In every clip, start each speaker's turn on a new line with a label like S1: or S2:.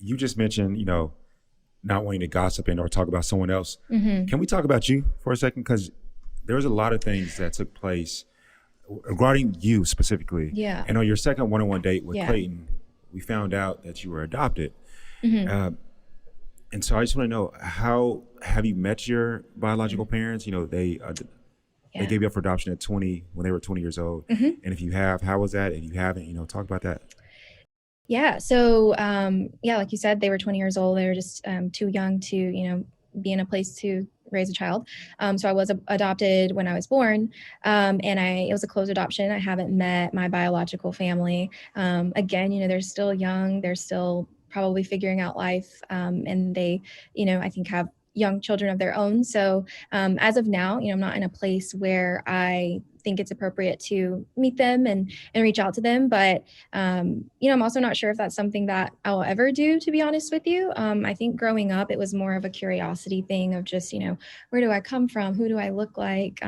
S1: you just mentioned, not wanting to gossip and or talk about someone else.
S2: Mm-hmm.
S1: Can we talk about you for a second? Because there was a lot of things that took place regarding you specifically.
S2: Yeah.
S1: And on your second one-on-one date with
S2: Yeah.
S1: Clayton, we found out that you were adopted.
S2: Mm-hmm.
S1: And so I just want to know, how have you met your biological parents? They gave you up for adoption at 20 when they were 20 years old.
S2: Mm-hmm.
S1: And if you have, how was that? And if you haven't, talk about that.
S2: Yeah. So, like you said, they were 20 years old. They were just too young to, be in a place to raise a child. So I was adopted when I was born, and it was a closed adoption. I haven't met my biological family. Again, they're still young. They're still probably figuring out life, and they, I think have young children of their own. So as of now, I'm not in a place where I think it's appropriate to meet them and reach out to them. But, I'm also not sure if that's something that I'll ever do, to be honest with you. I think growing up, it was more of a curiosity thing of just, where do I come from? Who do I look like?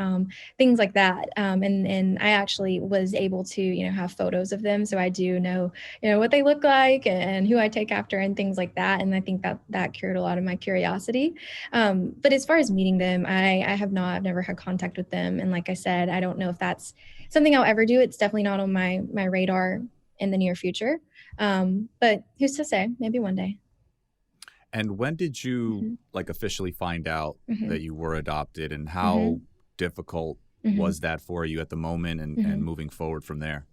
S2: Things like that. And I actually was able to, have photos of them. So I do know, what they look like and who I take after and things like that. And I think that cured a lot of my curiosity. But as far as meeting them, I've never had contact with them. And like I said, I don't know if that's something I'll ever do. It's definitely not on my radar in the near future. But who's to say? Maybe one day.
S3: And when did you officially find out that you were adopted, and how difficult was that for you at the moment and moving forward from there?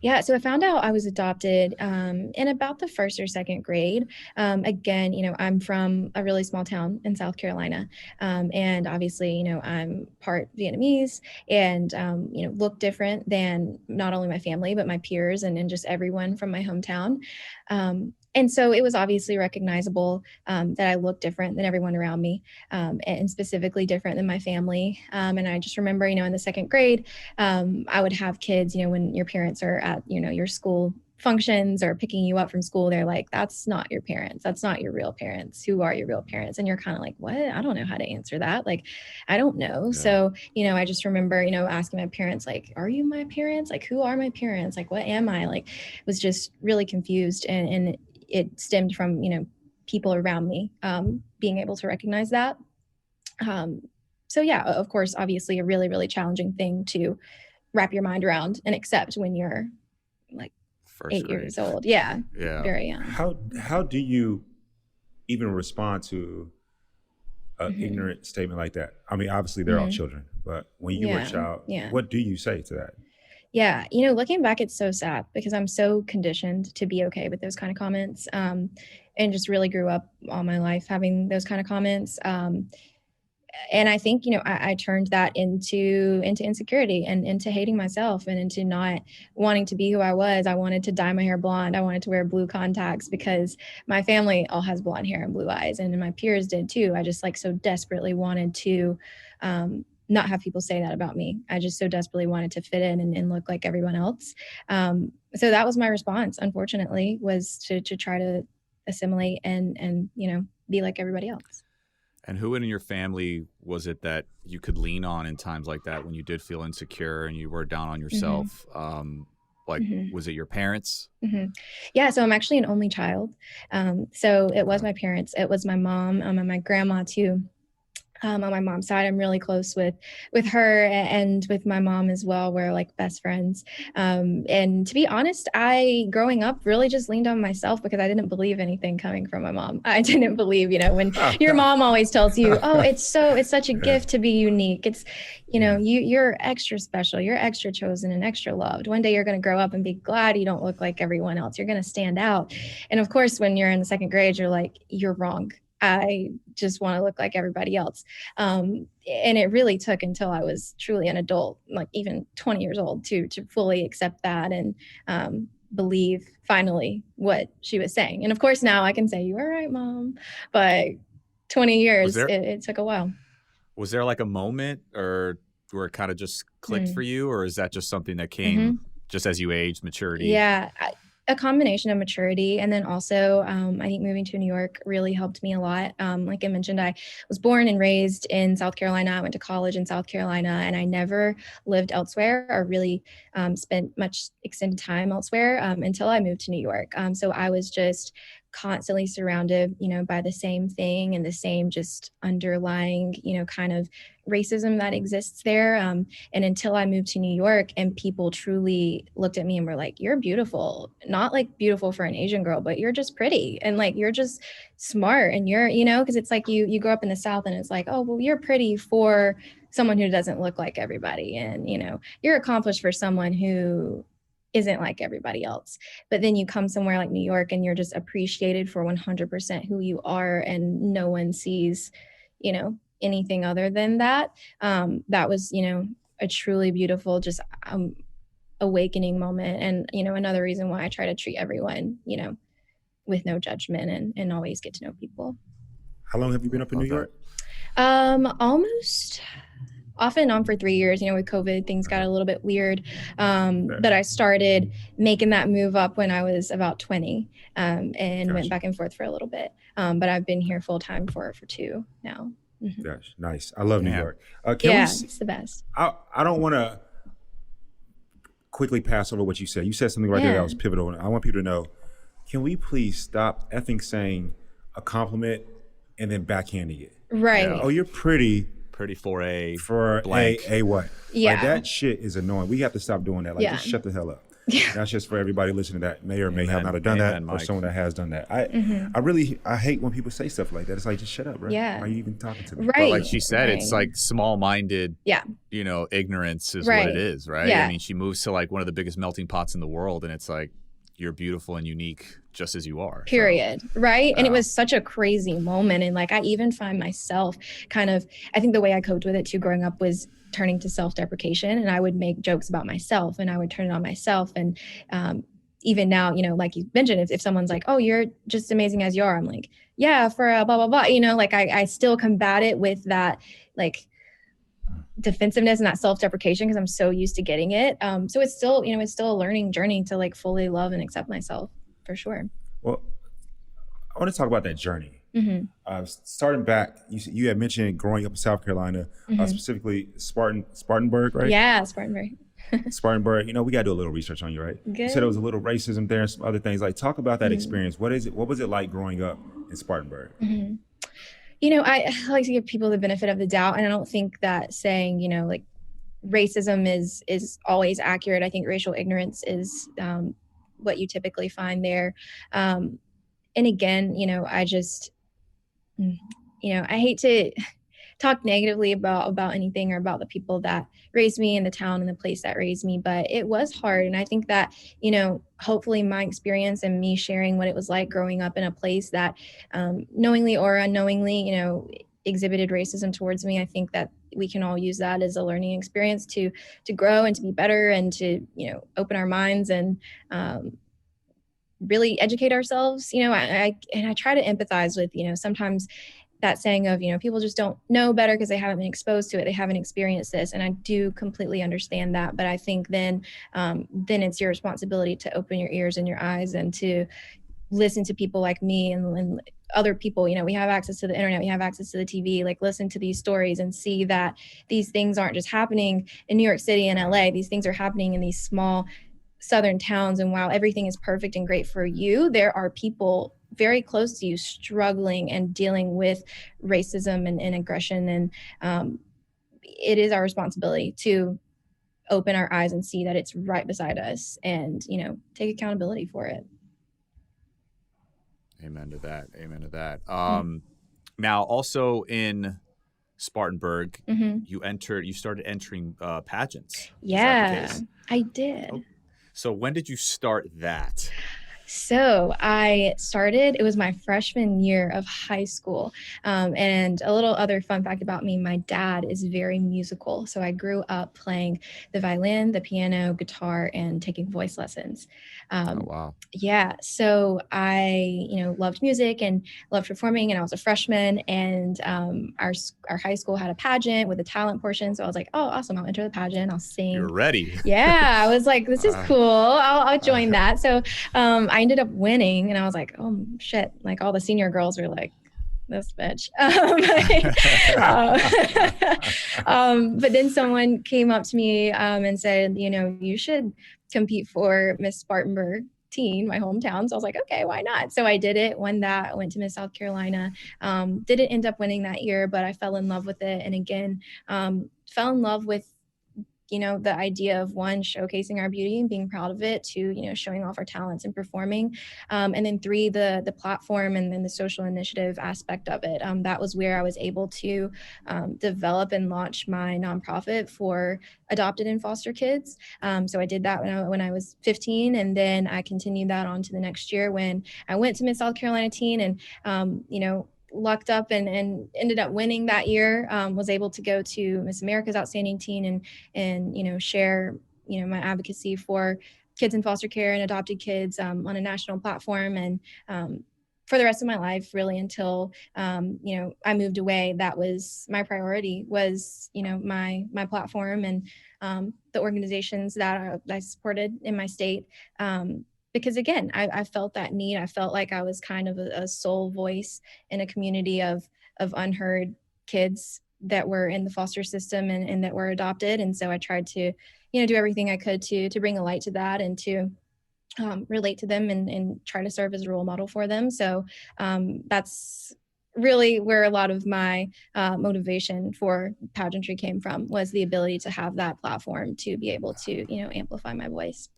S2: Yeah, so I found out I was adopted in about the first or second grade. Again, I'm from a really small town in South Carolina. And obviously, I'm part Vietnamese and, look different than not only my family, but my peers and just everyone from my hometown. And so it was obviously recognizable that I looked different than everyone around me, and specifically different than my family. And I just remember, in the second grade, I would have kids, when your parents are at, your school functions or picking you up from school, they're like, that's not your parents. That's not your real parents. Who are your real parents? And you're kind of like, what? I don't know how to answer that. Like, I don't know. Yeah. So, I just remember, asking my parents, like, are you my parents? Like, who are my parents? Like, what am I? Like, was just really confused. And it stemmed from, people around me being able to recognize that. So yeah, of course, obviously a really, really challenging thing to wrap your mind around and accept when you're like
S3: First
S2: 8
S3: grade.
S2: years old. Yeah. Very young.
S1: How do you even respond to an ignorant statement like that? I mean, obviously they're all children, but when you were a child, what do you say to that?
S2: Yeah. Looking back, it's so sad because I'm so conditioned to be okay with those kind of comments, and just really grew up all my life having those kind of comments. And I think, I turned that into insecurity and into hating myself and into not wanting to be who I was. I wanted to dye my hair blonde. I wanted to wear blue contacts because my family all has blonde hair and blue eyes, and my peers did too. I just so desperately wanted to, not have people say that about me. I just so desperately wanted to fit in and look like everyone else. So that was my response, unfortunately, was to try to assimilate and be like everybody else.
S3: And who in your family was it that you could lean on in times like that when you did feel insecure and you were down on yourself? Was it your parents?
S2: Yeah, so I'm actually an only child. So it was my parents. It was my mom and my grandma too. On my mom's side, I'm really close with her and with my mom as well. We're like best friends. And to be honest, I, growing up, really just leaned on myself because I didn't believe anything coming from my mom. I didn't believe, when your mom always tells you, oh, it's such a gift to be unique. It's, you're extra special. You're extra chosen and extra loved. One day you're going to grow up and be glad you don't look like everyone else. You're going to stand out. And of course, when you're in the second grade, you're like, you're wrong. I just want to look like everybody else. And it really took until I was truly an adult, like even 20 years old, to fully accept that and believe finally what she was saying. And of course, now I can say, you were right, Mom. But 20 years, it took a while.
S3: Was there like a moment or where it kind of just clicked for you? Or is that just something that came just as you aged, maturity?
S2: Yeah. A combination of maturity. And then also, I think moving to New York really helped me a lot. Like I mentioned, I was born and raised in South Carolina. I went to college in South Carolina, and I never lived elsewhere or really spent much extended time elsewhere until I moved to New York. So I was just constantly surrounded, by the same thing and the same just underlying, kind of racism that exists there. And until I moved to New York and people truly looked at me and were like, you're beautiful, not like beautiful for an Asian girl, but you're just pretty. And like, you're just smart and you're, because it's like you grow up in the South and it's like, oh, well, you're pretty for someone who doesn't look like everybody. And, you're accomplished for someone who isn't like everybody else. But then you come somewhere like New York and you're just appreciated for 100% who you are, and no one sees, anything other than that. That was, a truly beautiful, just awakening moment. And, another reason why I try to treat everyone, with no judgment and always get to know people.
S1: How long have you been up in New York?
S2: Almost off and on for 3 years. With COVID, things got a little bit weird. But I started making that move up when I was about 20, and went back and forth for a little bit. But I've been here full time for 2 now. Mm-hmm.
S1: Gosh, nice. I love New York.
S2: It's the best.
S1: I don't want to quickly pass over what you said. You said something right there that was pivotal. And I want people to know, can we please stop effing saying a compliment and then backhanding it?
S2: Right.
S1: Oh, you're pretty.
S3: Pretty for a
S1: blank. A what?
S2: Yeah.
S1: Like, that shit is annoying. We have to stop doing that. Like, just shut the hell up. Yeah. That's just for everybody listening that may or may have not have done that, or someone that has done that. I hate when people say stuff like that. It's like, just shut up, bro.
S2: Yeah.
S1: Why are you even talking to me?
S3: Right. But like she said, it's like small-minded, ignorance is what it is, right?
S2: Yeah.
S3: I mean, she moves to like one of the biggest melting pots in the world, and it's like, you're beautiful and unique just as you are.
S2: Period. So, right. And it was such a crazy moment. And like, I even find myself I think the way I coped with it too growing up was turning to self-deprecation, and I would make jokes about myself and I would turn it on myself. And even now, like you mentioned, if someone's like, oh, you're just amazing as you are, I'm like, yeah, for blah, blah, blah, like I still combat it with that, like, defensiveness and that self-deprecation because I'm so used to getting it. So it's still, it's still a learning journey to like fully love and accept myself, for sure.
S1: Well, I want to talk about that journey.
S2: Mm-hmm.
S1: Starting back, you had mentioned growing up in South Carolina, specifically Spartanburg, right?
S2: Yeah, Spartanburg.
S1: Spartanburg. We got to do a little research on you, right?
S2: Good.
S1: You said there was a little racism there and some other things. Like, talk about that experience. What was it like growing up in Spartanburg?
S2: Mm-hmm. I like to give people the benefit of the doubt. And I don't think that saying, like racism is always accurate. I think racial ignorance is what you typically find there. And again, I just, I hate to talk negatively about anything or about the people that raised me and the town and the place that raised me, but it was hard. And I think that, hopefully my experience and me sharing what it was like growing up in a place that knowingly or unknowingly, exhibited racism towards me, I think that we can all use that as a learning experience to grow and to be better and to, open our minds and really educate ourselves. I try to empathize with, sometimes that saying of, people just don't know better because they haven't been exposed to it. They haven't experienced this. And I do completely understand that. But I think then it's your responsibility to open your ears and your eyes and to listen to people like me and other people. We have access to the internet, we have access to the TV, like listen to these stories and see that these things aren't just happening in New York City and LA. These things are happening in these small southern towns. And while everything is perfect and great for you, there are people very close to you struggling and dealing with racism and aggression. And it is our responsibility to open our eyes and see that it's right beside us and, take accountability for it.
S3: Amen to that. Now also in Spartanburg, you started entering pageants.
S2: Yeah, I did.
S3: Oh. So when did you start that?
S2: So it was my freshman year of high school. And a little other fun fact about me, my dad is very musical. So I grew up playing the violin, the piano, guitar, and taking voice lessons.
S3: Oh, wow.
S2: Yeah. So I, loved music and loved performing, and I was a freshman, and our high school had a pageant with a talent portion. So I was like, oh, awesome. I'll enter the pageant. I'll sing.
S3: You're ready.
S2: Yeah. I was like, this is cool. I'll join that. So I ended up winning, and I was like, oh shit. Like all the senior girls were like, this bitch. But then someone came up to me and said, you should compete for Miss Spartanburg teen, my hometown. So I was like, okay, why not? So I did it, won that. I went to Miss South Carolina. Didn't end up winning that year, but I fell in love with it. And again, fell in love with, the idea of, one, showcasing our beauty and being proud of it, two, showing off our talents and performing. And then three, the platform and then the social initiative aspect of it. That was where I was able to develop and launch my nonprofit for adopted and foster kids. So I did that when I was 15, and then I continued that on to the next year when I went to Miss South Carolina Teen and, lucked up and ended up winning that year. Was able to go to Miss America's Outstanding Teen and share my advocacy for kids in foster care and adopted kids on a national platform. And for the rest of my life, really, until I moved away, that was my priority, was my platform and the organizations that I supported in my state. Because again, I felt that need. I felt like I was kind of a sole voice in a community of unheard kids that were in the foster system and that were adopted. And so I tried to, do everything I could to bring a light to that and to relate to them and try to serve as a role model for them. So that's really where a lot of my motivation for pageantry came from, was the ability to have that platform to be able to, amplify my voice.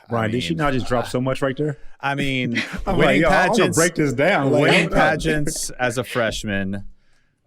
S1: Bryan, did she not just drop so much right there?
S3: I mean,
S1: I'm
S3: winning
S1: like, I'm gonna
S3: pageants,
S1: break this down.
S3: winning pageants as a freshman,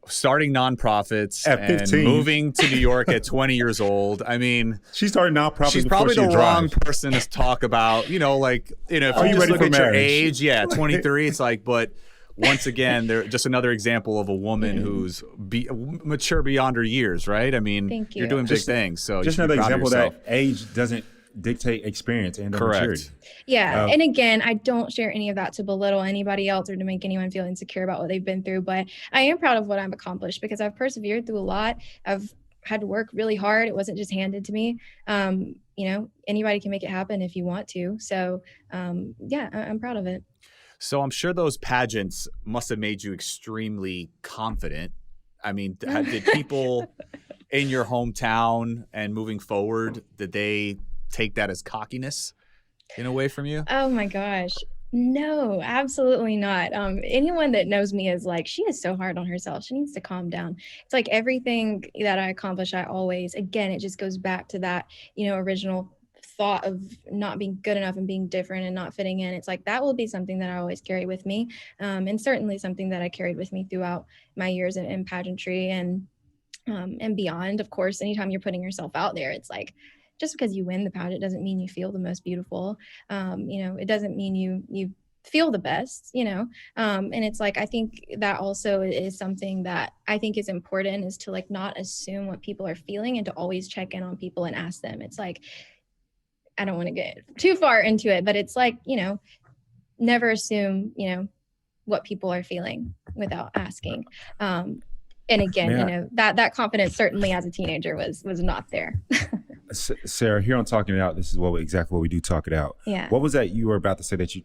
S3: starting nonprofits,
S1: at 15,
S3: and moving to New York at 20 years old. I mean,
S1: she started nonprofits.
S3: She's
S1: before
S3: probably
S1: she
S3: the
S1: could
S3: wrong
S1: drive.
S3: person to talk about. If you
S1: Are you
S3: just
S1: ready
S3: look
S1: for
S3: at your
S1: marriage?
S3: age, 23. It's like, but once again, they're just another example of a woman who's mature beyond her years, right? I mean,
S2: Thank you.
S3: You're doing big things. So
S1: just
S3: you should be
S1: another
S3: proud of
S1: example
S3: yourself.
S1: that age doesn't dictate experience and
S3: Correct.
S1: maturity.
S2: Yeah. And again, I don't share any of that to belittle anybody else or to make anyone feel insecure about what they've been through, but I am proud of what I've accomplished because I've persevered through a lot. I've had to work really hard. It wasn't just handed to me. Anybody can make it happen if you want to. So I'm proud of it.
S3: So I'm sure those pageants must have made you extremely confident. I mean, did people in your hometown and moving forward, did they take that as cockiness in a way from you?
S2: Oh my gosh. No, absolutely not. Anyone that knows me is like, she is so hard on herself. She needs to calm down. It's like everything that I accomplish, I always, again, it just goes back to that, original thought of not being good enough and being different and not fitting in. It's like, that will be something that I always carry with me. And certainly something that I carried with me throughout my years in pageantry and beyond. Of course, anytime you're putting yourself out there, it's like, just because you win the pageant doesn't mean you feel the most beautiful. It doesn't mean you feel the best, and it's like, I think that also is something that I think is important, is to like not assume what people are feeling and to always check in on people and ask them. It's like, I don't want to get too far into it, but it's like, never assume, what people are feeling without asking. And again, that confidence certainly as a teenager was not there.
S1: Sarah, here on Talking It Out, this is exactly what we do, talk it out.
S2: Yeah.
S1: What was that you were about to say that you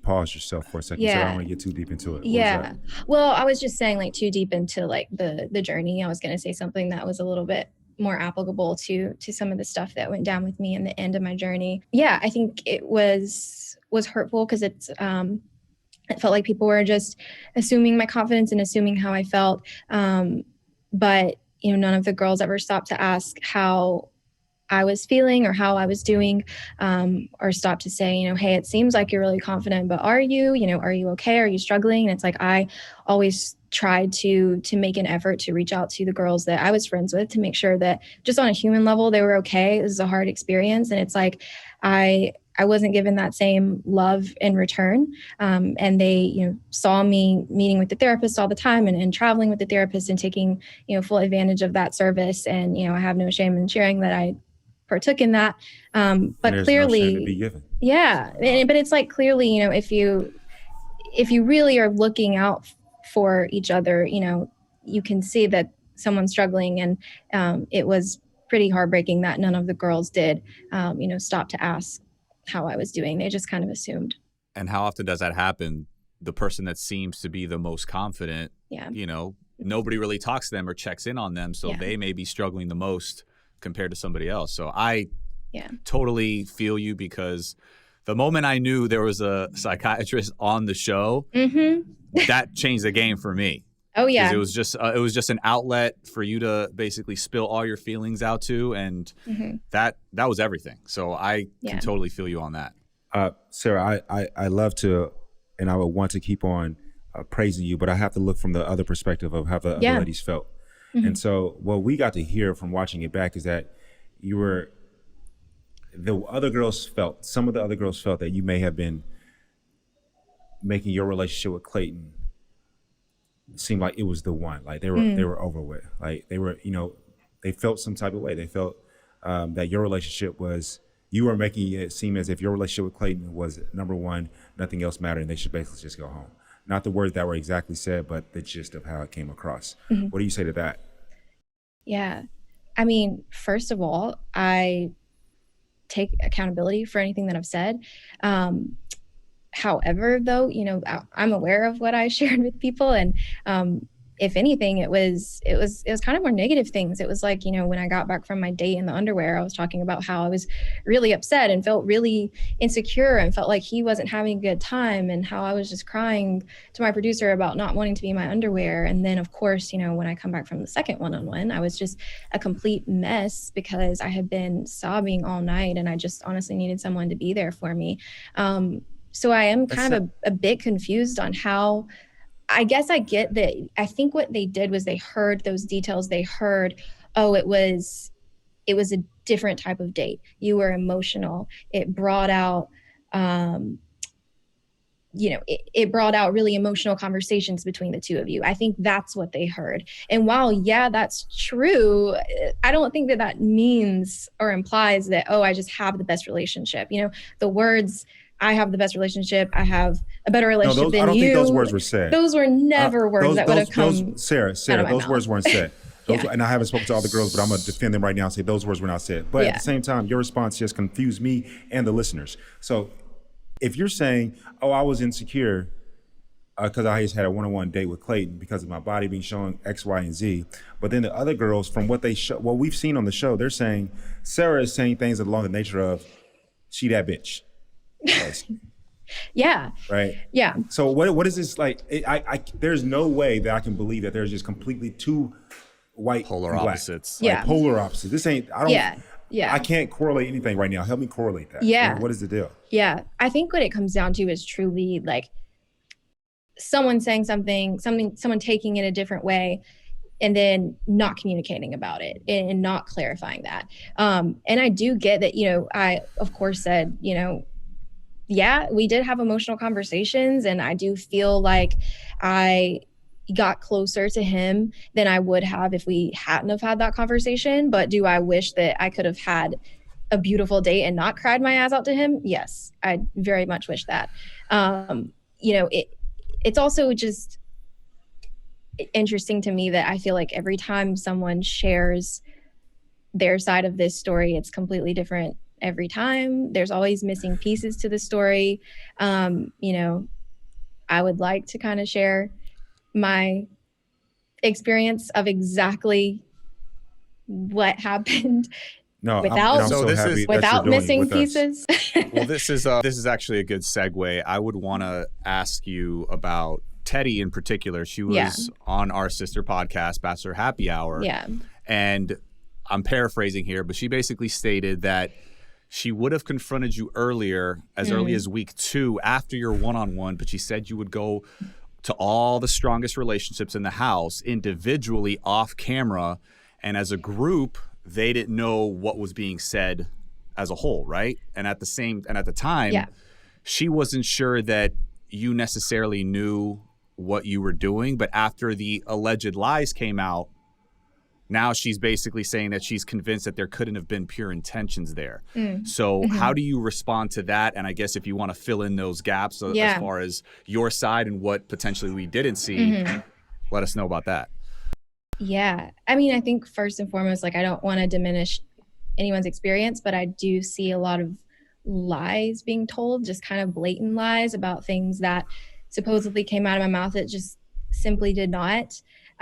S1: paused yourself for a second?
S2: Yeah.
S1: So I don't want to get too deep into it.
S2: Yeah. Well, I was just saying, like, too deep into like the journey. I was going to say something that was a little bit more applicable to some of the stuff that went down with me in the end of my journey. Yeah, I think it was hurtful because it felt like people were just assuming my confidence and assuming how I felt. But none of the girls ever stopped to ask how I was feeling or how I was doing, or stopped to say, hey, it seems like you're really confident, but are you, are you okay? Are you struggling? And it's like, I always tried to make an effort to reach out to the girls that I was friends with to make sure that just on a human level, they were okay. It was a hard experience. And it's like, I wasn't given that same love in return. And they, saw me meeting with the therapist all the time and traveling with the therapist and taking, full advantage of that service. And, I have no shame in sharing that I partook in that. But clearly,
S1: no shame to be given.
S2: Yeah. But it's like, clearly, if you really are looking out for each other, you can see that someone's struggling. And it was pretty heartbreaking that none of the girls did, stop to ask how I was doing. They just kind of assumed.
S3: And how often does that happen? The person that seems to be the most confident, nobody really talks to them or checks in on them. So they may be struggling the most compared to somebody else. So I totally feel you, because the moment I knew there was a psychiatrist on the show, that changed the game for me.
S2: Oh yeah.
S3: It was just an outlet for you to basically spill all your feelings out to, and that was everything. So I can totally feel you on that.
S1: Sarah, I love to, and I would want to keep on praising you, but I have to look from the other perspective of how the other ladies felt. And so what we got to hear from watching it back is that some of the other girls felt that you may have been making your relationship with Clayton seem like it was the one. Like they were over with. Like they were, they felt some type of way. They felt that your relationship you were making it seem as if your relationship with Clayton was number one, nothing else mattered, and they should basically just go home. Not the words that were exactly said, but the gist of how it came across. What do you say to that?
S2: Yeah. I mean, first of all, I take accountability for anything that I've said. However, though, I'm aware of what I shared with people, and if anything, it was kind of more negative things. It was like, when I got back from my date in the underwear, I was talking about how I was really upset and felt really insecure and felt like he wasn't having a good time, and how I was just crying to my producer about not wanting to be in my underwear. And then, of course, when I come back from the second one-on-one, I was just a complete mess because I had been sobbing all night and I just honestly needed someone to be there for me. So I am kind of a bit confused on how. I guess I get that. I think what they did was they heard those details. They heard, it was a different type of date. You were emotional. It brought out, it brought out really emotional conversations between the two of you. I think that's what they heard. And while, that's true, I don't think that means or implies that, I just have the best relationship. The words, I have the best relationship, I have a better relationship than you.
S1: I don't think those words were said.
S2: Those were never words that would have come
S1: Sarah, those words weren't said. And I haven't spoken to all the girls, but I'm going to defend them right now and say those words were not said. But at the same time, your response just confused me and the listeners. So if you're saying, I was insecure because I just had a one-on-one date with Clayton because of my body being shown X, Y, and Z, but then the other girls, from what we've seen on the show, they're saying, Sarah is saying things along the nature of, she that bitch.
S2: Yeah.
S1: Right.
S2: Yeah.
S1: So what is this like? There's no way that I can believe that there's just completely two white
S3: polar opposites.
S1: Like polar opposites. This ain't. I don't.
S2: Yeah.
S1: I can't correlate anything right now. Help me correlate that.
S2: Yeah.
S1: What is the deal?
S2: Yeah. I think what it comes down to is truly like someone saying something, someone taking it a different way, and then not communicating about it and not clarifying that. And I do get that. I of course said, we did have emotional conversations, and I do feel like I got closer to him than I would have if we hadn't have had that conversation. But do I wish that I could have had a beautiful date and not cried my ass out to him? Yes, I very much wish that. It's also just interesting to me that I feel like every time someone shares their side of this story, it's completely different every time. There's always missing pieces to the story. I would like to kind of share my experience of of what happened without missing pieces.
S3: Well, this is actually a good segue. I would want to ask you about Teddy in particular. She was on our sister podcast, Bachelor Happy Hour.
S2: Yeah.
S3: And I'm paraphrasing here, but she basically stated that she would have confronted you earlier, as early as week 2 after your one-on-one, but she said you would go to all the strongest relationships in the house individually off camera, and as a group, they didn't know what was being said as a whole, right? And at the time, she wasn't sure that you necessarily knew what you were doing, but after the alleged lies came out, now she's basically saying that she's convinced that there couldn't have been pure intentions there. So how do you respond to that? And I guess if you want to fill in those gaps as far as your side and what potentially we didn't see, let us know about that.
S2: Yeah. I mean, I think first and foremost, I don't want to diminish anyone's experience, but I do see a lot of lies being told, just kind of blatant lies about things that supposedly came out of my mouth that just simply did not.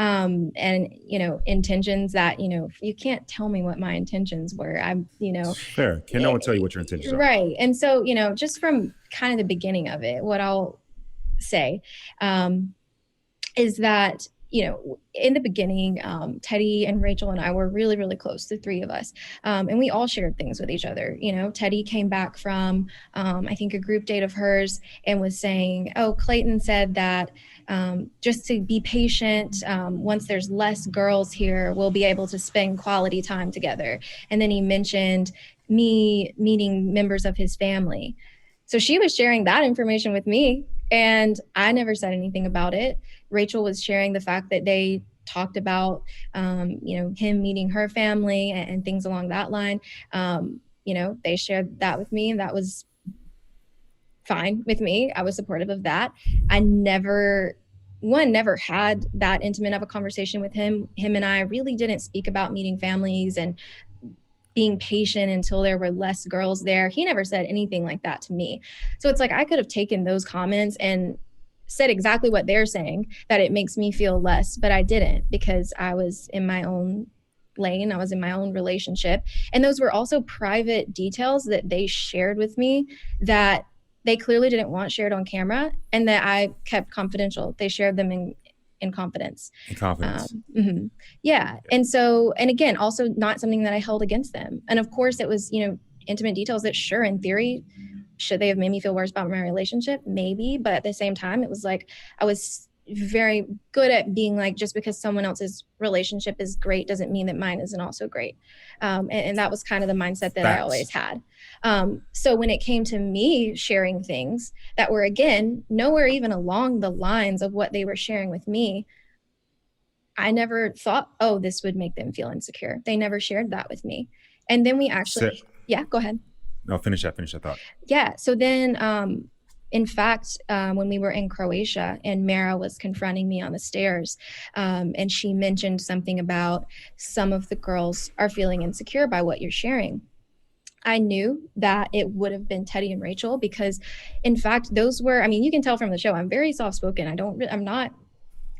S2: and, intentions that, you can't tell me what my intentions were.
S1: Fair. Can no one tell you what your intentions are?
S2: Right. And so, just from kind of the beginning of it, what I'll say, is that, in the beginning, Teddy and Rachel and I were really, really close, the three of us. And we all shared things with each other. Teddy came back from, I think, a group date of hers and was saying, oh, Clayton said that just to be patient, once there's less girls here, we'll be able to spend quality time together. And then he mentioned me meeting members of his family. So she was sharing that information with me, and I never said anything about it. Rachel was sharing the fact that they talked about, him meeting her family and things along that line. They shared that with me, and that was fine with me. I was supportive of that. I never had that intimate of a conversation with him. Him and I really didn't speak about meeting families and being patient until there were less girls there. He never said anything like that to me. So it's like I could have taken those comments and said exactly what they're saying, that it makes me feel less, but I didn't, because I was in my own lane. I was in my own relationship. And those were also private details that they shared with me that they clearly didn't want shared on camera, and that I kept confidential. They shared them in confidence.
S1: In confidence.
S2: Yeah. And so, and again, also not something that I held against them. And of course it was, intimate details that, sure, in theory, should they have made me feel worse about my relationship? Maybe. But at the same time, it was like, I was very good at being like, just because someone else's relationship is great doesn't mean that mine isn't also great. And that was kind of the mindset that I always had. So when it came to me sharing things that were, again, nowhere even along the lines of what they were sharing with me, I never thought, oh, this would make them feel insecure. They never shared that with me. And then we actually, yeah, go ahead.
S1: No, finish that thought.
S2: Yeah. So then, in fact, when we were in Croatia and Mara was confronting me on the stairs, and she mentioned something about some of the girls are feeling insecure by what you're sharing, I knew that it would have been Teddy and Rachel, because in fact, those were, you can tell from the show, I'm very soft-spoken. I'm not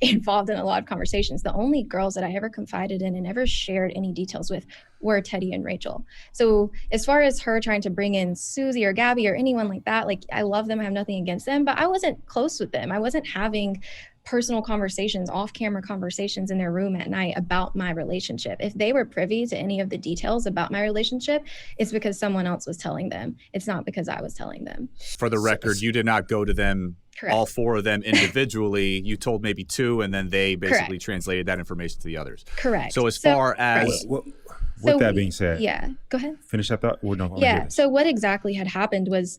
S2: involved in a lot of conversations. The only girls that I ever confided in and ever shared any details with were Teddy and Rachel. So as far as her trying to bring in Susie or Gabby or anyone like that, like, I love them, I have nothing against them, but I wasn't close with them. I wasn't having personal conversations, off-camera conversations in their room at night about my relationship. If they were privy to any of the details about my relationship, it's because someone else was telling them. It's not because I was telling them.
S3: For the record, you did not go to them, correct, all four of them individually. You told maybe two, and then they basically, correct, translated that information to the others.
S2: Correct.
S3: So as far as...
S1: Right. With that being said,
S2: yeah, go ahead.
S1: Finish that thought.
S2: Yeah. So what exactly had happened was,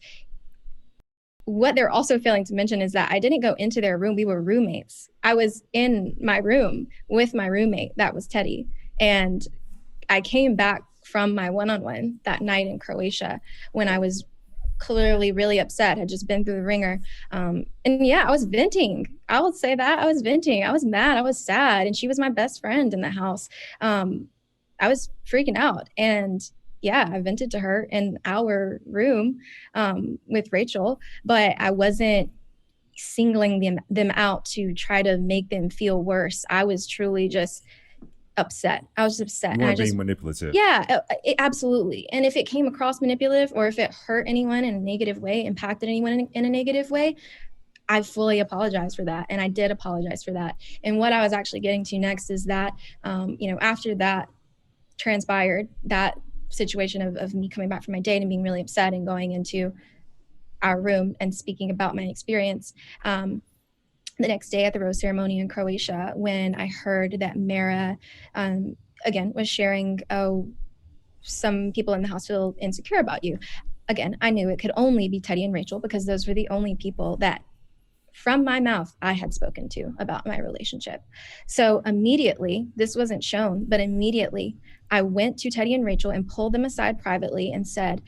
S2: what they're also failing to mention is that I didn't go into their room. We were roommates. I was in my room with my roommate. That was Teddy. And I came back from my one-on-one that night in Croatia when I was clearly really upset, had just been through the ringer. And yeah, I was venting. I would say that I was venting. I was mad. I was sad. And she was my best friend in the house. I was freaking out. And yeah, I vented to her in our room with Rachel, but I wasn't singling them out to try to make them feel worse. I was truly just upset. I was upset.
S1: You weren't being manipulative.
S2: Yeah, absolutely. And if it came across manipulative, or if it hurt anyone in a negative way, impacted anyone in a negative way, I fully apologize for that. And I did apologize for that. And what I was actually getting to next is that, after that transpired, that situation of me coming back from my date and being really upset and going into our room and speaking about my experience, the next day at the rose ceremony in Croatia, when I heard that Mara, again, was sharing, oh, some people in the house feel insecure about you. Again, I knew it could only be Teddy and Rachel, because those were the only people that from my mouth I had spoken to about my relationship. So immediately, this wasn't shown, but immediately I went to Teddy and Rachel and pulled them aside privately and said,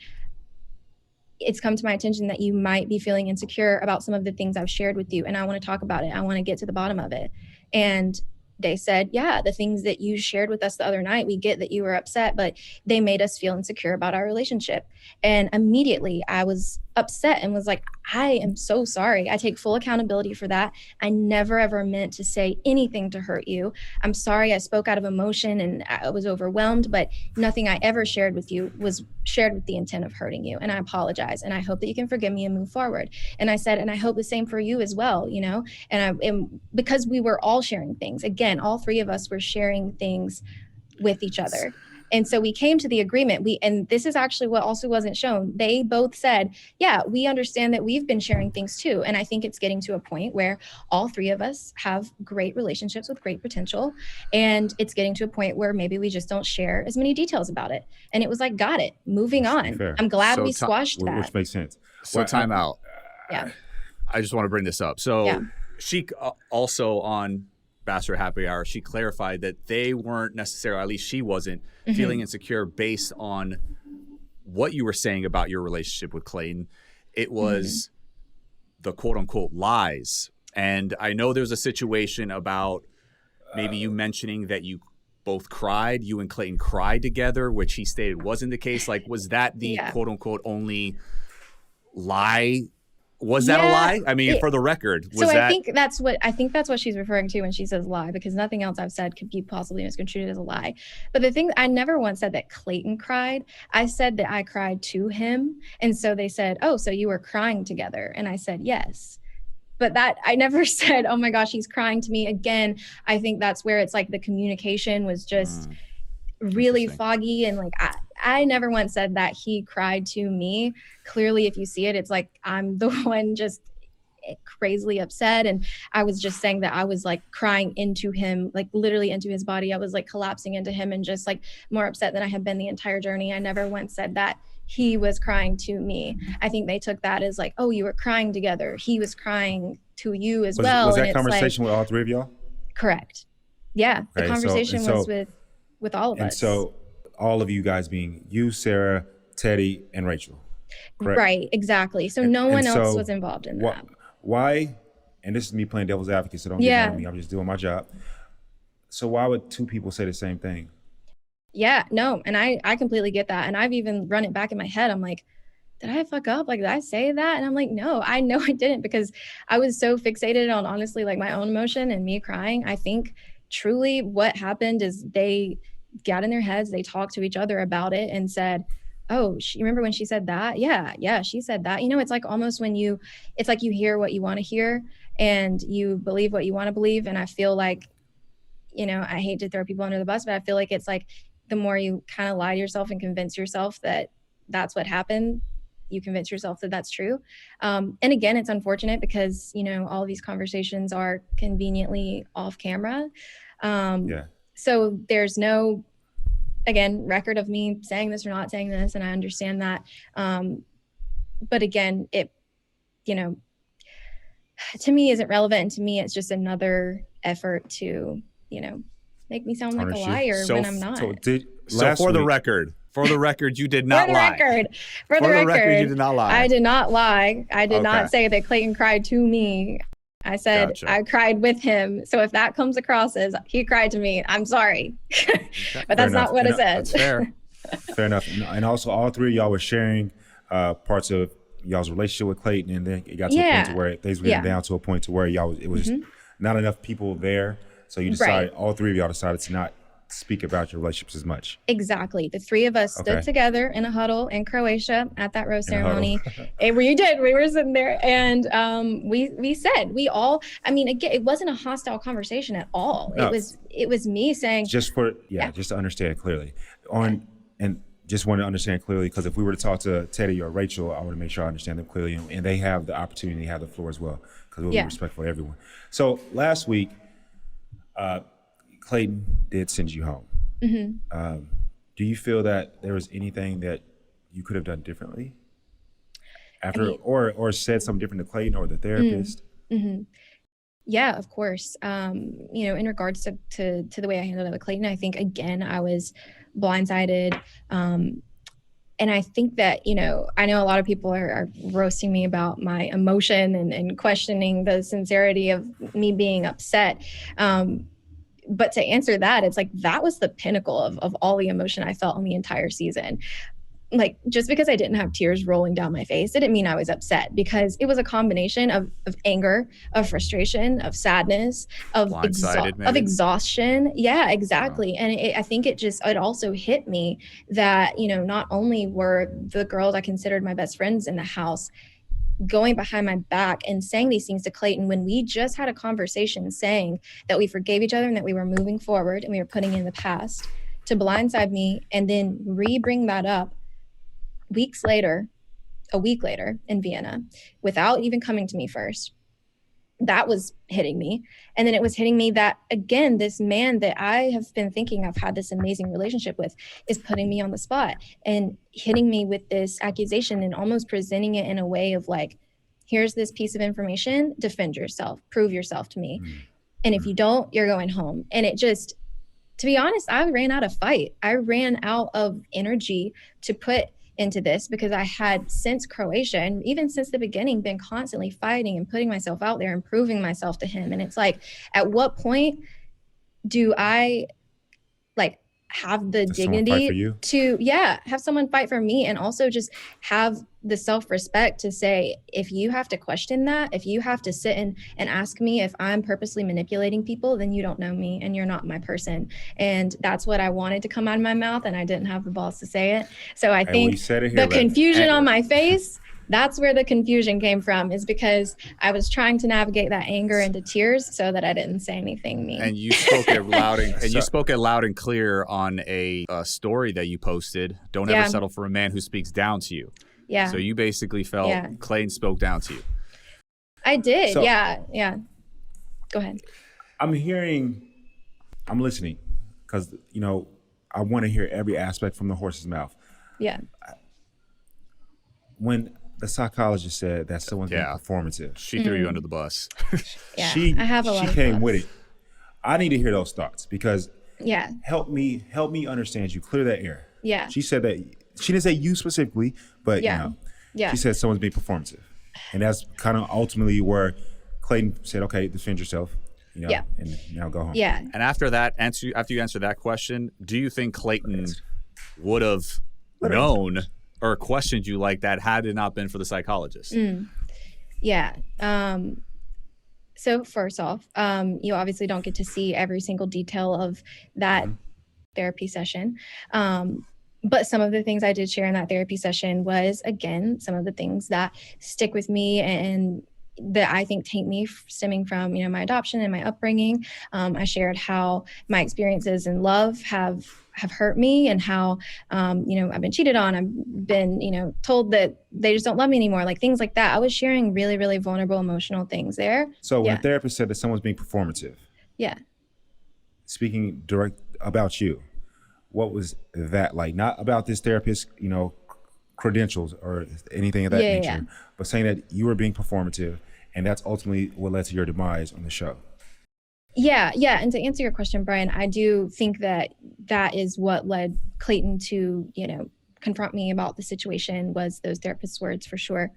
S2: it's come to my attention that you might be feeling insecure about some of the things I've shared with you, and I want to talk about it. I want to get to the bottom of it. And they said, yeah, the things that you shared with us the other night, we get that you were upset, but they made us feel insecure about our relationship. And immediately I was upset and was like, I am so sorry. I take full accountability for that. I never ever meant to say anything to hurt you. I'm sorry. I spoke out of emotion and I was overwhelmed, but nothing I ever shared with you was shared with the intent of hurting you. And I apologize. And I hope that you can forgive me and move forward. And I said, and I hope the same for you as well, you know? And because we were all sharing things, again, all three of us were sharing things with each other. And so we came to the agreement. And this is actually what also wasn't shown. They both said, yeah, we understand that we've been sharing things too. And I think it's getting to a point where all three of us have great relationships with great potential. And it's getting to a point where maybe we just don't share as many details about it. And it was like, got it, moving on.
S1: Fair.
S2: I'm glad we squashed that.
S1: Which makes sense.
S3: So time out.
S2: Yeah.
S3: I just want to bring this up. So she also on Bachelor Happy Hour, she clarified that they weren't necessarily, at least she wasn't, feeling insecure based on what you were saying about your relationship with Clayton. It was the quote unquote lies. And I know there's a situation about maybe you mentioning that you both cried, you and Clayton cried together, which he stated wasn't the case. Like, was that the quote unquote only lie? Was that a lie? I mean, for the record, was that?
S2: I think that's what she's referring to when she says lie, because nothing else I've said could be possibly misconstrued as a lie. But the thing, I never once said that Clayton cried. I said that I cried to him. And so they said, oh, so you were crying together. And I said, yes. But that, I never said, oh my gosh, he's crying to me. Again, I think that's where it's like the communication was just really foggy. And like, I never once said that he cried to me. Clearly, if you see it, it's like I'm the one just crazily upset. And I was just saying that I was like crying into him, like literally into his body. I was like collapsing into him and just like more upset than I had been the entire journey. I never once said that he was crying to me. I think they took that as like, oh, you were crying together. He was crying to you as well.
S1: Was that conversation with all three of y'all?
S2: Correct. Yeah. The conversation was with all of us.
S1: And so all of you guys being you, Sarah, Teddy, and Rachel. Correct? Right,
S2: exactly. So no one else was involved in that.
S1: Why, and this is me playing devil's advocate, so don't get mad at me, I'm just doing my job. So why would two people say the same thing?
S2: Yeah, no, and I completely get that. And I've even run it back in my head. I'm like, did I fuck up? Like, did I say that? And I'm like, no, I know I didn't, because I was so fixated on honestly like my own emotion and me crying. I think truly what happened is they got in their heads, they talked to each other about it and said, oh, you remember when she said that? Yeah, she said that. You know, it's like almost when it's like you hear what you want to hear and you believe what you want to believe. And I feel like, you know, I hate to throw people under the bus, but I feel like it's like the more you kind of lie to yourself and convince yourself that that's what happened, you convince yourself that that's true. And again, it's unfortunate because, you know, all of these conversations are conveniently off camera. So there's no, again, record of me saying this or not saying this, and I understand that. But again, it, you know, to me isn't relevant, and to me it's just another effort to, you know, make me sound like a liar when I'm not.
S3: For the record, you did not lie.
S2: For the record,
S3: you did not lie.
S2: I did not lie. I did not say that Clayton cried to me. I said I cried with him. So if that comes across as he cried to me, I'm sorry. But that's not what it says.
S3: That's fair.
S1: Fair enough. And also, all three of y'all were sharing parts of y'all's relationship with Clayton, and then it got to a point to where things were getting down to a point to where it was not enough people there. So you decided, all three of y'all decided to not speak about your relationships as much.
S2: Exactly. The three of us stood together in a huddle in Croatia at that rose ceremony. We were sitting there, and we said, we all, I mean, again, it wasn't a hostile conversation at all. No. It was me saying, just to understand clearly
S1: and just want to understand clearly, because if we were to talk to Teddy or Rachel, I want to make sure I understand them clearly, and they have the opportunity to have the floor as well, because we'll be respectful of everyone. So last week, Clayton did send you home. Do you feel that there was anything that you could have done differently after, or said something different to Clayton or the therapist?
S2: Yeah, of course. You know, in regards to the way I handled it with Clayton, I think again I was blindsided. And I think that, you know, I know a lot of people are roasting me about my emotion and questioning the sincerity of me being upset. But to answer that, it's like that was the pinnacle of all the emotion I felt on the entire season. like, just because I didn't have tears rolling down my face, it didn't mean I was upset, because it was a combination of anger, of frustration, of sadness, of exhaustion. Yeah, exactly. Wow. And I think it also hit me that, you know, not only were the girls I considered my best friends in the house going behind my back and saying these things to Clayton, when we just had a conversation saying that we forgave each other and that we were moving forward and we were putting in the past, to blindside me and then bring that up a week later in Vienna, without even coming to me first. That was hitting me. And then it was hitting me that, again, this man that I have been thinking I've had this amazing relationship with is putting me on the spot and hitting me with this accusation and almost presenting it in a way of like, here's this piece of information, defend yourself, prove yourself to me. And if you don't, you're going home. And it just, to be honest, I ran out of fight. I ran out of energy to put into this, because I had, since Croatia and even since the beginning, been constantly fighting and putting myself out there and proving myself to him. And it's like, at what point do I like have the dignity to have someone fight for me, and also just have the self-respect to say, if you have to question that, if you have to sit and ask me if I'm purposely manipulating people, then you don't know me and you're not my person. And that's what I wanted to come out of my mouth, and I didn't have the balls to say it. So I think the confusion on my face, that's where the confusion came from, is because I was trying to navigate that anger into tears so that I didn't say anything mean.
S3: And you spoke it loud and clear on a story that you posted. Don't ever settle for a man who speaks down to you.
S2: Yeah.
S3: So you basically felt Clayton spoke down to you.
S2: I did. So, yeah. Go ahead.
S1: I'm listening, because, you know, I want to hear every aspect from the horse's mouth.
S2: Yeah.
S1: When the psychologist said that someone's being performative,
S3: she threw you under the bus.
S1: She came with it. I need to hear those thoughts, because help me understand you. Clear that air.
S2: Yeah.
S1: She said that, she didn't say you specifically, but you know, she said someone's being performative. And that's kind of ultimately where Clayton said, okay, defend yourself, you know, and now go home.
S2: Yeah.
S3: And after you answer that question, do you think Clayton would have known or questioned you like that had it not been for the psychologist?
S2: Yeah. So first off, you obviously don't get to see every single detail of that therapy session. But some of the things I did share in that therapy session was, again, some of the things that stick with me and that I think taint me, stemming from, you know, my adoption and my upbringing. I shared how my experiences in love have hurt me, and how, you know, I've been cheated on. I've been, you know, told that they just don't love me anymore, like things like that. I was sharing really, really vulnerable, emotional things there.
S1: So when a therapist said that someone's being performative, speaking direct about you, what was that like? Not about this therapist, you know, credentials or anything of that nature, but saying that you were being performative, and that's ultimately what led to your demise on the show.
S2: Yeah. And to answer your question, Bryan, I do think that is what led Clayton to, you know, confront me about the situation, was those therapist's words, for sure.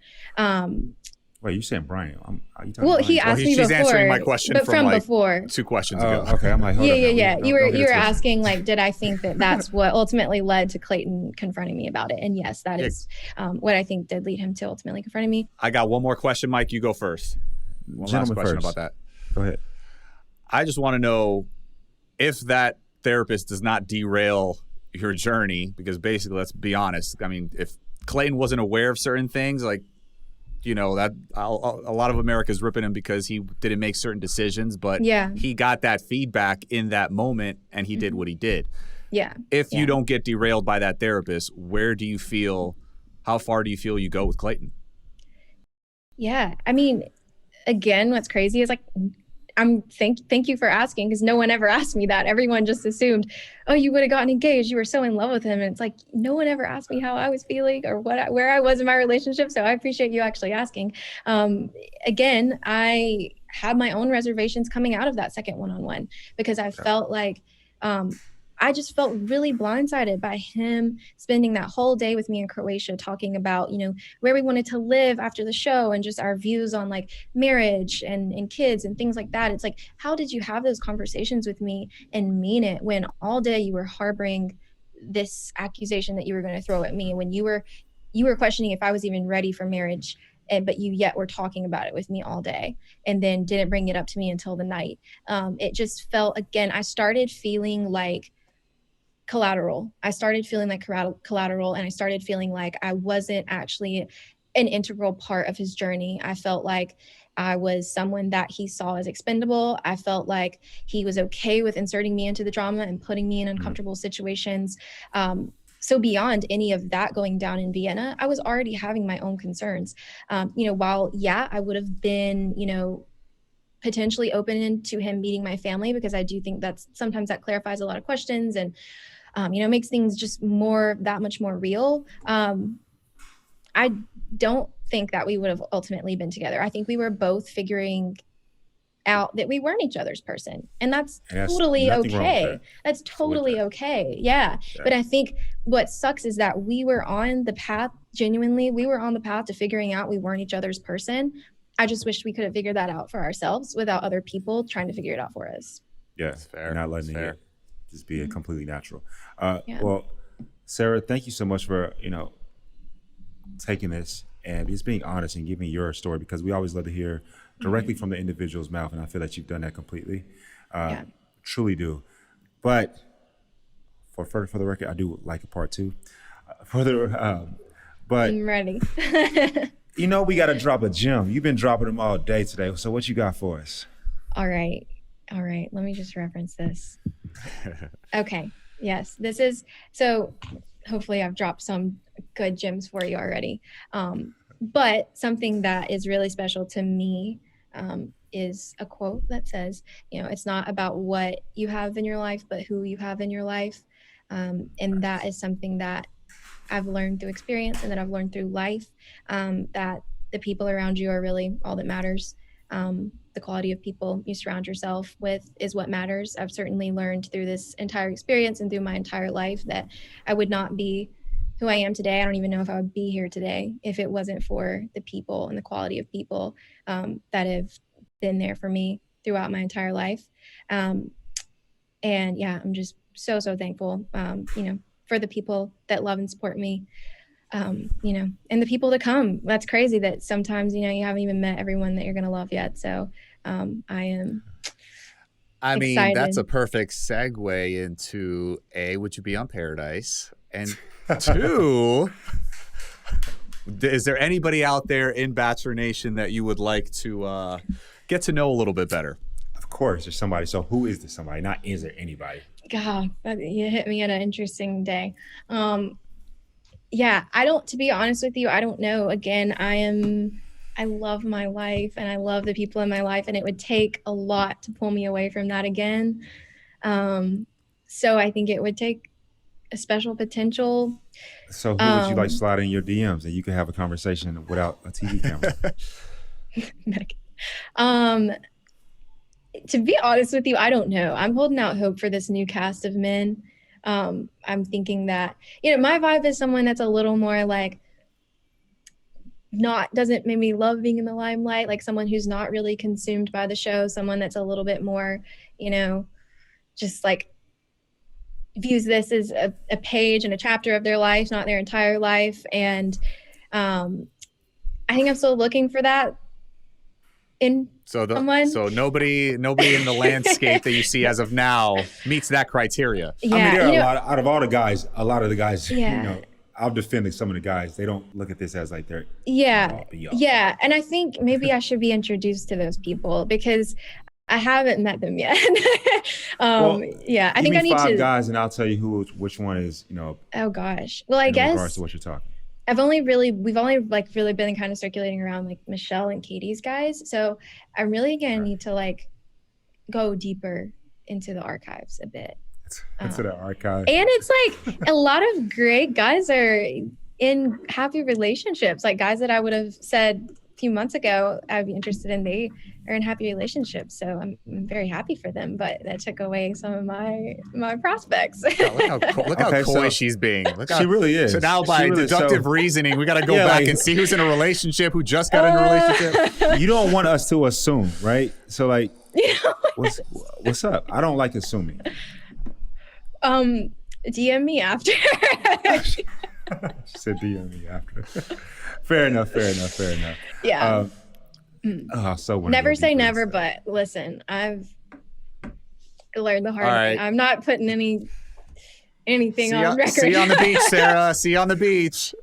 S1: Wait, you saying Bryan? Are you talking
S2: well,
S1: about
S2: he asked me
S3: she's
S2: before,
S3: answering my question
S2: but from
S3: like
S2: before.
S3: 2 questions ago.
S1: Okay, I'm like, hold on.
S2: Yeah. You were asking, like, did I think that that's what ultimately led to Clayton confronting me about it? And yes, that is what I think did lead him to ultimately confronting me.
S3: I got one more question, Mike. You go first. One last question about that.
S1: Go ahead.
S3: I just want to know if that therapist does not derail your journey, because basically, let's be honest. I mean, if Clayton wasn't aware of certain things, like, you know, that a lot of America's ripping him because he didn't make certain decisions, but he got that feedback in that moment and he did what he did.
S2: Yeah.
S3: If you don't get derailed by that therapist, how far do you feel you go with Clayton?
S2: Yeah. I mean, again, what's crazy is, like, thank you for asking, because no one ever asked me that. Everyone just assumed, oh, you would have gotten engaged, you were so in love with him. And it's like, no one ever asked me how I was feeling or where I was in my relationship. So I appreciate you actually asking. Again, I had my own reservations coming out of that second one-on-one, because I felt like I just felt really blindsided by him spending that whole day with me in Croatia, talking about, you know, where we wanted to live after the show and just our views on, like, marriage and kids and things like that. It's like, how did you have those conversations with me and mean it when all day you were harboring this accusation that you were going to throw at me when you were questioning if I was even ready for marriage, but you yet were talking about it with me all day and then didn't bring it up to me until the night. It just felt, again, I started feeling like collateral. I started feeling like collateral, and I started feeling like I wasn't actually an integral part of his journey. I felt like I was someone that he saw as expendable. I felt like he was okay with inserting me into the drama and putting me in uncomfortable situations. So beyond any of that going down in Vienna, I was already having my own concerns. While, I would have been, potentially open to him meeting my family, because I do think that's sometimes that clarifies a lot of questions and, makes things just that much more real. I don't think that we would have ultimately been together. I think we were both figuring out that we weren't each other's person, and that's totally okay. That's totally okay. Yeah. But I think what sucks is that we were on the path, genuinely, we were on the path to figuring out we weren't each other's person. I just wish we could have figured that out for ourselves without other people trying to figure it out for us.
S1: Yeah, that's fair. Not letting it just be completely natural. Well, Sarah, thank you so much for, taking this and just being honest and giving your story, because we always love to hear directly from the individual's mouth, and I feel that you've done that completely. Truly do. But for the record, I do like a part two. But
S2: I'm ready.
S1: We got to drop a gem. You've been dropping them all day today. So what you got for us?
S2: All right. Let me just reference this. Okay. Yes. This is, so hopefully I've dropped some good gems for you already. But something that is really special to me is a quote that says, it's not about what you have in your life, but who you have in your life. And that is something that I've learned through experience and that I've learned through life, that the people around you are really all that matters. The quality of people you surround yourself with is what matters. I've certainly learned through this entire experience and through my entire life that I would not be who I am today. I don't even know if I would be here today if it wasn't for the people and the quality of people that have been there for me throughout my entire life. I'm just so thankful, for the people that love and support me, and the people to come. That's crazy that sometimes, you haven't even met everyone that you're going to love yet. So I am excited.
S3: That's a perfect segue into A, would you be on Paradise? And 2, is there anybody out there in Bachelor Nation that you would like to get to know a little bit better?
S1: Of course, there's somebody. So who is this somebody? Not is there anybody?
S2: God, you hit me at an interesting day. To be honest with you, I don't know. Again, I love my life and I love the people in my life, and it would take a lot to pull me away from that again. So I think it would take a special potential.
S1: So who would you like slide in your DMs and you can have a conversation without a TV camera? To be honest with you, I don't know. I'm holding out hope for this new cast of men. I'm thinking that, my vibe is someone that's a little more like doesn't maybe love being in the limelight, like someone who's not really consumed by the show, someone that's a little bit more, just like views this as a page and a chapter of their life, not their entire life. And I think I'm still looking for that in someone.
S3: So nobody in the landscape that you see as of now meets that criteria.
S2: Yeah,
S1: I mean, there are out of all the guys, a lot of the guys, I'll defend some of the guys. They don't look at this as like they're
S2: yeah. And I think maybe I should be introduced to those people because I haven't met them yet. I think I need
S1: 5 guys, and I'll tell you which one is.
S2: Oh gosh. Well, I guess.
S1: In regards to what you're talking.
S2: We've only really been kind of circulating around like Michelle and Katie's guys. So I'm really gonna need to go deeper into the archives a bit.
S1: Into the archive.
S2: And it's like a lot of great guys are in happy relationships. Like guys that I would have said a few months ago I'd be interested in, they are in happy relationships. So I'm very happy for them, but that took away some of my prospects.
S3: Look how coy she's being.
S1: She really is.
S3: So now by deductive reasoning, we got to go back and see who's in a relationship, who just got in a relationship.
S1: You don't want us to assume, right? So what's up? I don't like assuming.
S2: DM me after.
S1: She said DM me after. Fair enough.
S2: Yeah.
S1: So
S2: Never say never, but listen, I've learned the hard
S3: All
S2: way.
S3: right.
S2: I'm not putting anything on record.
S3: See you on the beach, Sarah. See you on the beach.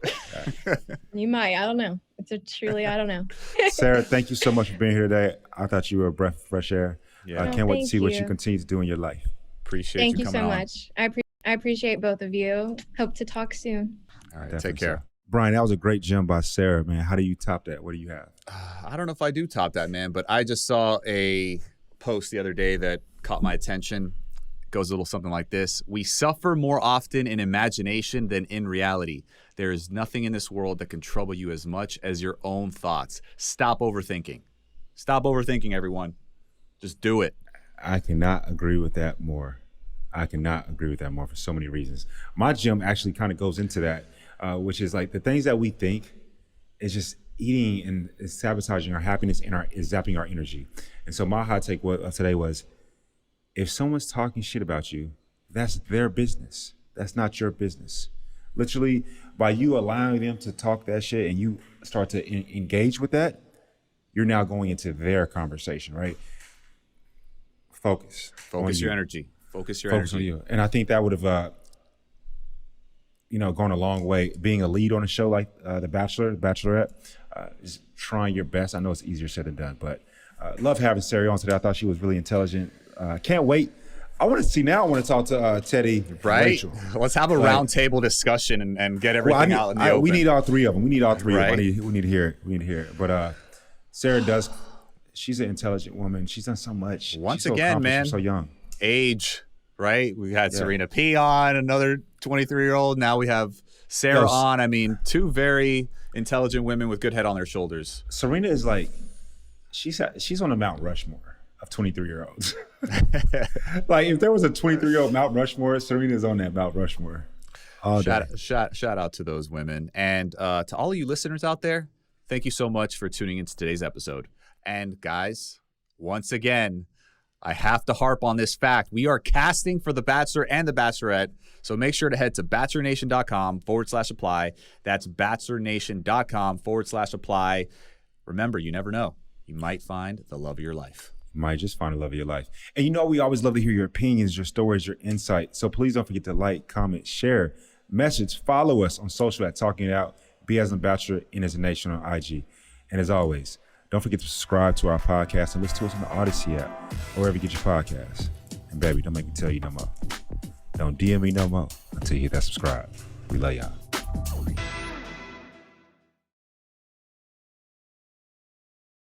S2: You might. I don't know. I don't know.
S1: Sarah, thank you so much for being here today. I thought you were a breath of fresh air.
S3: Yeah.
S1: I can't wait to
S2: thank
S1: see what
S2: you.
S1: you continue to do in your life.
S3: Appreciate
S2: Thank
S3: you
S2: you
S3: coming
S2: so
S3: on.
S2: much. I appreciate both of you. Hope to talk soon.
S3: All right,
S1: Definitely
S3: take care.
S1: so. Bryan, that was a great gem by Sarah, man. How do you top that? What do you have?
S3: I don't know if I do top that, man, but I just saw a post the other day that caught my attention. It goes a little something like this. We suffer more often in imagination than in reality. There is nothing in this world that can trouble you as much as your own thoughts. Stop overthinking. Stop overthinking, everyone. Just do it.
S1: I cannot agree with that more. For so many reasons. My gem actually kind of goes into that, which is like the things that we think is just eating and is sabotaging our happiness and is zapping our energy. And so my hot take today was, if someone's talking shit about you, that's their business. That's not your business. Literally, by you allowing them to talk that shit and you start to engage with that, you're now going into their conversation, right? Focus
S3: your energy. Focus your
S1: Focus
S3: energy.
S1: on you. And I think that would have, gone a long way. Being a lead on a show like The Bachelor, The Bachelorette, is trying your best. I know it's easier said than done, but love having Sarah on today. I thought she was really intelligent. Can't wait. I want to talk to Teddy,
S3: Right?
S1: Rachel.
S3: Let's have a round table discussion and get everything out in the open.
S1: We need all three of them. We need all three
S3: Right.
S1: of them. We need to hear it. But Sarah does. She's an intelligent woman. She's done so much.
S3: Once
S1: She's so
S3: again,
S1: accomplished.
S3: man.
S1: She's so young.
S3: Age, right? We had Serena P on, another 23-year-old. Now we have Sarah
S1: Yes.
S3: on. I mean, two very intelligent women with good head on their shoulders.
S1: Serena is like, she's on the Mount Rushmore of 23-year-olds. Like if there was a 23-year-old Mount Rushmore, Serena is on that Mount Rushmore.
S3: Shout out to those women. And to all of you listeners out there, thank you so much for tuning into today's episode. And guys, once again, I have to harp on this fact. We are casting for The Bachelor and The Bachelorette. So make sure to head to bachelornation.com/apply. That's bachelornation.com/apply. Remember, you never know. You might find the love of your life.
S1: You might just find the love of your life. And we always love to hear your opinions, your stories, your insight. So please don't forget to like, comment, share, message, follow us on social at Talking It Out, B as in Bachelor, N as in Nation on IG. And as always, don't forget to subscribe to our podcast and listen to us on the Odyssey app or wherever you get your podcasts. And baby, don't make me tell you no more. Don't DM me no more until you hit that subscribe. We love y'all.